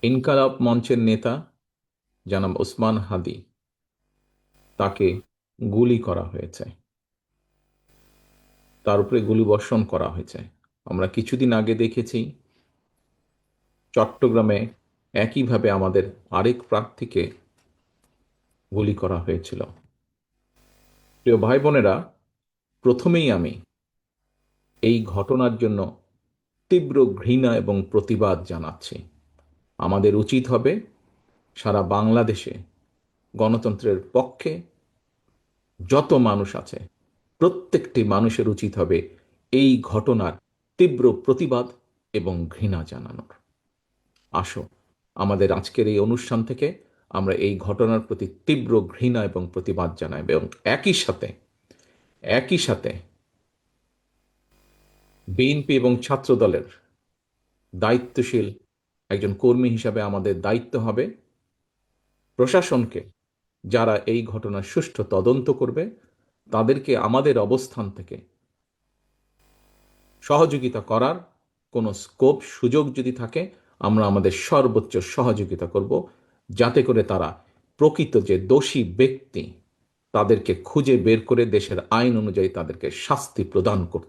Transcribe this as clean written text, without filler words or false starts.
ইনকালাব মঞ্চের নেতা জনাব ওসমান হাদি, তাকে গুলি করা হয়েছে, তার উপরে গুলিবর্ষণ করা হয়েছে। আমরা কিছুদিন আগে দেখেছি চট্টগ্রামে একইভাবে আমাদের আরেক প্রার্থীকে গুলি করা হয়েছিল। প্রিয় ভাই বোনেরা, প্রথমেই আমি এই ঘটনার জন্য তীব্র ঘৃণা এবং প্রতিবাদ জানাচ্ছি। আমাদের উচিত হবে সারা বাংলাদেশে গণতন্ত্রের পক্ষে যত মানুষ আছে প্রত্যেকটি মানুষের উচিত হবে এই ঘটনার তীব্র প্রতিবাদ এবং ঘৃণা জানানোর। আসো, আমাদের আজকের এই অনুষ্ঠান থেকে আমরা এই ঘটনার প্রতি তীব্র ঘৃণা এবং প্রতিবাদ জানাই এবং একই সাথে বিএনপি এবং ছাত্র দলের দায়িত্বশীল একজন কর্মী হিসাবে আমাদের দায়িত্ব হবে প্রশাসনকে, যারা এই ঘটনার সুষ্ঠু তদন্ত করবে, তাদেরকে আমাদের অবস্থান থেকে সহযোগিতা করার কোনো স্কোপ সুযোগ যদি থাকে, আমরা আমাদের সর্বোচ্চ সহযোগিতা করব, যাতে করে তারা প্রকৃত যে দোষী ব্যক্তি তাদেরকে খুঁজে বের করে দেশের আইন অনুযায়ী তাদেরকে শাস্তি প্রদান করতে